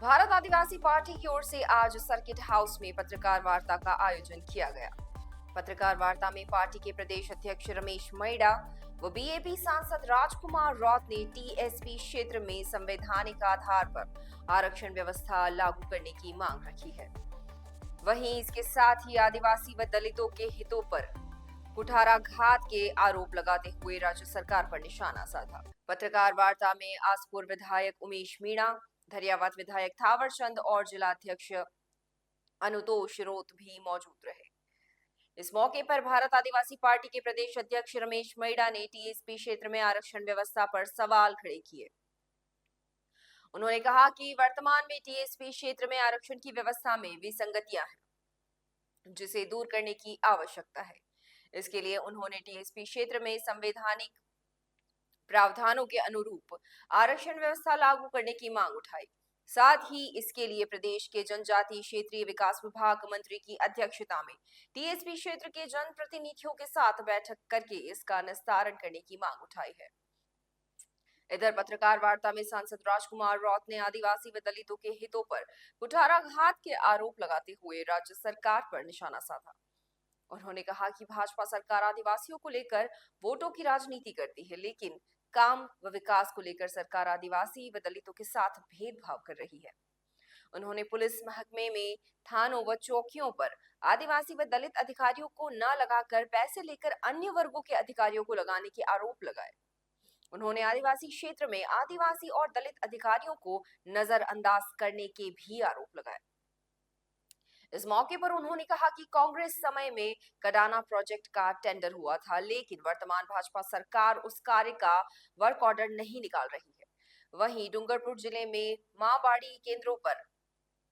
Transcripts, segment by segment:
भारत आदिवासी party की ओर से आज सर्किट हाउस में पत्रकार वार्ता का आयोजन किया गया। पत्रकार वार्ता में पार्टी के प्रदेश अध्यक्ष रमेश मैड़ा व बीएपी सांसद राजकुमार रौत ने टीएसपी क्षेत्र में संवैधानिक आधार पर आरक्षण व्यवस्था लागू करने की मांग रखी है। वहीं इसके साथ ही आदिवासी व दलितों के हितों पर कुठाराघात के आरोप लगाते हुए राज्य सरकार पर निशाना साधा। पत्रकार वार्ता में आसपुर विधायक उमेश मीणा, धरियावाद विधायक थावर चंद और जिलाध्यक्ष अनुतोष रोत भी मौजूद रहे। इस मौके पर भारत आदिवासी पार्टी के प्रदेश अध्यक्ष रमेश मैड़ा ने टीएसपी क्षेत्र में आरक्षण व्यवस्था पर सवाल खड़े किए। उन्होंने कहा कि वर्तमान में टीएसपी क्षेत्र में आरक्षण की व्यवस्था में विसंगतियां हैं, जिसे दूर करने की आवश्यकता है। इसके लिए उन्होंने टीएसपी क्षेत्र में संवैधानिक प्रावधानों के अनुरूप आरक्षण व्यवस्था लागू करने की मांग उठाई। साथ ही इसके लिए प्रदेश के जनजातीय क्षेत्रीय विकास विभाग मंत्री की अध्यक्षता में टीएसपी क्षेत्र के जनप्रतिनिधियों के साथ बैठक करके इसका निस्तारण करने की मांग उठाई है। इधर पत्रकार वार्ता में सांसद राजकुमार रौत ने आदिवासी व दलितों के हितों पर कुठाराघात के आरोप लगाते हुए राज्य सरकार पर निशाना साधा। उन्होंने कहा कि भाजपा सरकार आदिवासियों को लेकर वोटों की राजनीति करती है, लेकिन काम व विकास को लेकर सरकार आदिवासी व दलितों के साथ भेदभाव कर रही है। उन्होंने पुलिस महकमे में थानों व चौकियों पर आदिवासी व दलित अधिकारियों को न लगाकर पैसे लेकर अन्य वर्गों के अधिकारियों को लगाने के आरोप लगाए। उन्होंने आदिवासी क्षेत्र में आदिवासी और दलित अधिकारियों को नजरअंदाज करने के भी आरोप लगाए। इस मौके पर उन्होंने कहा कि कांग्रेस समय में कडाना प्रोजेक्ट का टेंडर हुआ था, लेकिन वर्तमान भाजपा सरकार उस कार्य का वर्क ऑर्डर नहीं निकाल रही है। वहीं डूंगरपुर जिले में मांबाड़ी केंद्रों पर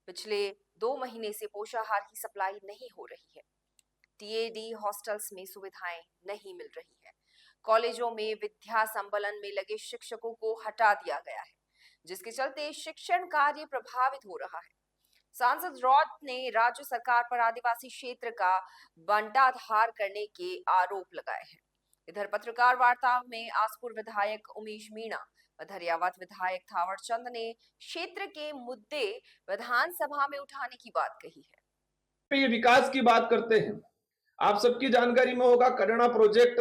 पिछले 2 महीने से पोषाहार की सप्लाई नहीं हो रही है। टीएडी हॉस्टल्स में सुविधाएं नहीं मिल रही है। कॉलेजों में विद्या संबलन में लगे शिक्षकों को हटा दिया गया है, जिसके चलते शिक्षण कार्य प्रभावित हो रहा है। सांसद रौत ने राज्य सरकार पर आदिवासी क्षेत्र का बंटाधार करने के आरोप लगाए हैं। इधर पत्रकार वार्ता में आसपुर विधायक उमेश मीणा व धरियावाद विधायक थावर चंद ने क्षेत्र के मुद्दे विधानसभा में उठाने की बात कही है। ये विकास की बात करते हैं। आप सबकी जानकारी में होगा कडाना प्रोजेक्ट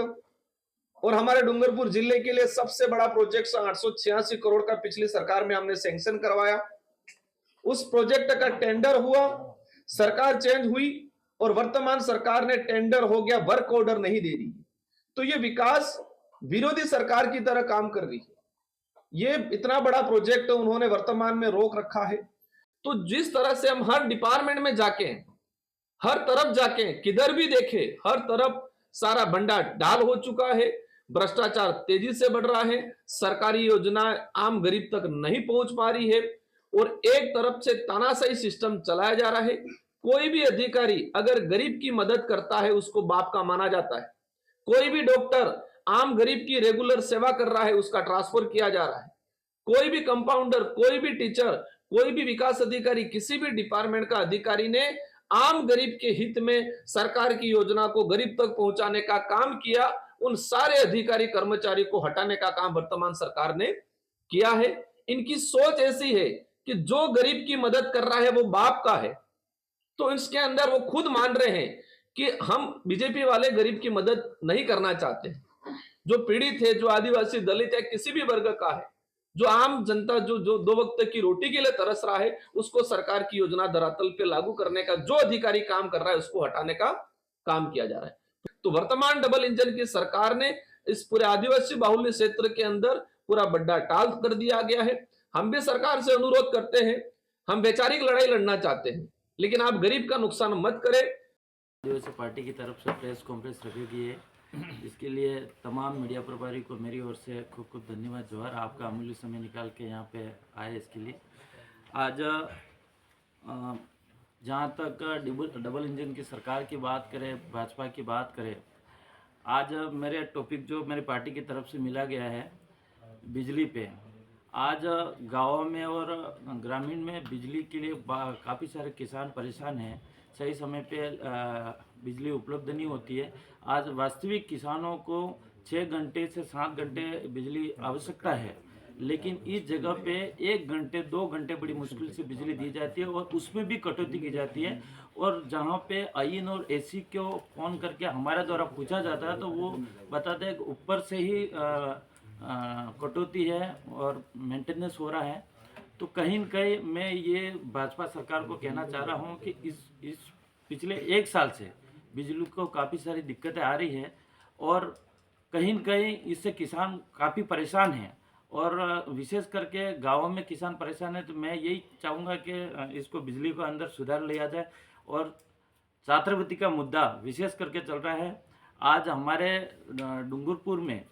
और हमारे डूंगरपुर जिले के लिए सबसे बड़ा प्रोजेक्ट 886 करोड़ का पिछली सरकार में हमने सैंक्शन करवाया। उस प्रोजेक्ट का टेंडर हुआ, सरकार चेंज हुई और वर्तमान सरकार ने टेंडर हो गया, वर्क ऑर्डर नहीं दे रही। तो ये विकास विरोधी सरकार की तरह काम कर रही है। ये इतना बड़ा प्रोजेक्ट उन्होंने वर्तमान में रोक रखा है। तो जिस तरह से हम हर डिपार्टमेंट में जाके, हर तरफ जाके, किधर भी देखे, हर तरफ सारा भंडार डाल हो चुका है। भ्रष्टाचार तेजी से बढ़ रहा है, सरकारी योजना आम गरीब तक नहीं पहुंच पा रही है और एक तरफ से तानाशाही सिस्टम चलाया जा रहा है। कोई भी अधिकारी अगर गरीब की मदद करता है उसको बाप का माना जाता है। कोई भी डॉक्टर आम गरीब की रेगुलर सेवा कर रहा है उसका ट्रांसफर किया जा रहा है। कोई भी कंपाउंडर, कोई भी टीचर, कोई भी विकास अधिकारी, किसी भी डिपार्टमेंट का अधिकारी ने आम गरीब के हित में सरकार की योजना को गरीब तक पहुंचाने का काम किया, उन सारे अधिकारी कर्मचारी को हटाने का काम वर्तमान सरकार ने किया है। इनकी सोच ऐसी है कि जो गरीब की मदद कर रहा है वो बाप का है। तो इसके अंदर वो खुद मान रहे हैं कि हम बीजेपी वाले गरीब की मदद नहीं करना चाहते। जो पीड़ित है, जो आदिवासी दलित है, किसी भी वर्ग का है, जो आम जनता जो 2 वक्त की रोटी के लिए तरस रहा है, उसको सरकार की योजना धरातल पे लागू करने का जो अधिकारी काम कर रहा है उसको हटाने का काम किया जा रहा है। तो वर्तमान डबल इंजन की सरकार ने इस पूरे आदिवासी बाहुल्य क्षेत्र के अंदर पूरा बड्डा टाल कर दिया गया है। हम भी सरकार से अनुरोध करते हैं, हम वैचारिक लड़ाई लड़ना चाहते हैं, लेकिन आप गरीब का नुकसान मत करें। आदिवासी पार्टी की तरफ से प्रेस कॉन्फ्रेंस रखी गई है, इसके लिए तमाम मीडिया प्रभारी को मेरी ओर से खूब खूब धन्यवाद। जोहर, आपका अमूल्य समय निकाल के यहाँ पे आए इसके लिए। आज जहाँ तक डबल इंजन की सरकार की बात करें, भाजपा की बात करें, आज मेरे टॉपिक जो मेरी पार्टी की तरफ से मिला गया है बिजली पे। आज गाँव में और ग्रामीण में बिजली के लिए काफ़ी सारे किसान परेशान हैं। सही समय पे बिजली उपलब्ध नहीं होती है। आज वास्तविक किसानों को 6 घंटे से 7 घंटे बिजली आवश्यकता है, लेकिन इस जगह पे 1 घंटे 2 घंटे बड़ी मुश्किल से बिजली दी जाती है और उसमें भी कटौती की जाती है। और जहाँ पे आईएन और एसी को फ़ोन करके हमारे द्वारा पूछा जाता है तो वो बताते हैं कि ऊपर से ही कटौती है और मेंटेनेंस हो रहा है। तो कहीं न कहीं मैं ये भाजपा सरकार को कहना चाह रहा हूँ कि इस पिछले 1 साल से बिजली को काफ़ी सारी दिक्कतें आ रही है और कहीं न कहीं इससे किसान काफ़ी परेशान हैं और विशेष करके गाँवों में किसान परेशान है। तो मैं यही चाहूँगा कि इसको बिजली को अंदर सुधार लिया जाए। और छात्रवृत्ति का मुद्दा विशेष करके चल रहा है। आज हमारे डूंगरपुर में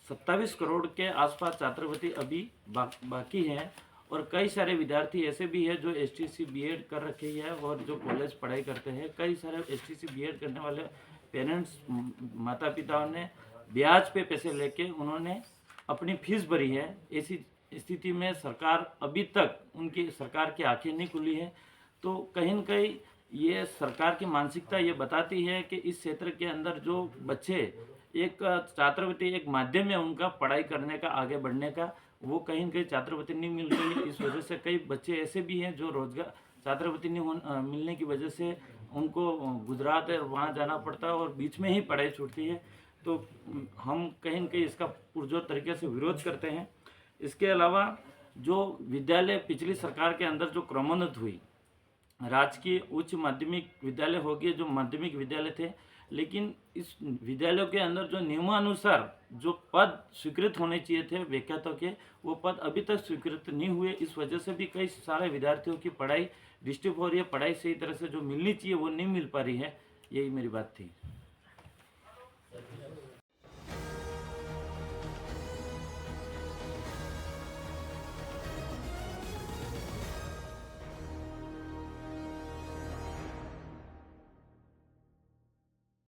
27 करोड़ के आसपास छात्रवृत्ति अभी बाकी हैं और कई सारे विद्यार्थी ऐसे भी हैं जो एसटीसी बीएड कर रखी है और जो कॉलेज पढ़ाई करते हैं। कई सारे एसटीसी बीएड करने वाले पेरेंट्स माता पिताओं ने ब्याज पे पैसे लेके उन्होंने अपनी फीस भरी है। ऐसी स्थिति में सरकार अभी तक उनकी सरकार की आंखें नहीं खुली है। तो कहीं न कहीं ये सरकार की मानसिकता ये बताती है कि इस क्षेत्र के अंदर जो बच्चे एक छात्रवृत्ति एक माध्यम है उनका पढ़ाई करने का, आगे बढ़ने का, वो कहीं न कहीं छात्रवृत्ति नहीं मिल रही है। इस वजह से कई बच्चे ऐसे भी हैं जो रोजगार छात्रवृत्ति नहीं मिलने की वजह से उनको गुजरात है वहाँ जाना पड़ता है और बीच में ही पढ़ाई छूटती है। तो हम कहीं न कहीं इसका पुरजोर तरीके से विरोध करते हैं। इसके अलावा जो विद्यालय पिछली सरकार के अंदर जो क्रमोन्नत हुई, राजकीय उच्च माध्यमिक विद्यालय हो गए जो माध्यमिक विद्यालय थे, लेकिन इस विद्यालयों के अंदर जो नियमानुसार जो पद स्वीकृत होने चाहिए थे व्याख्यातों के, वो पद अभी तक स्वीकृत नहीं हुए। इस वजह से भी कई सारे विद्यार्थियों की पढ़ाई डिस्टर्ब हो रही है, पढ़ाई सही तरह से जो मिलनी चाहिए वो नहीं मिल पा रही है। यही मेरी बात थी।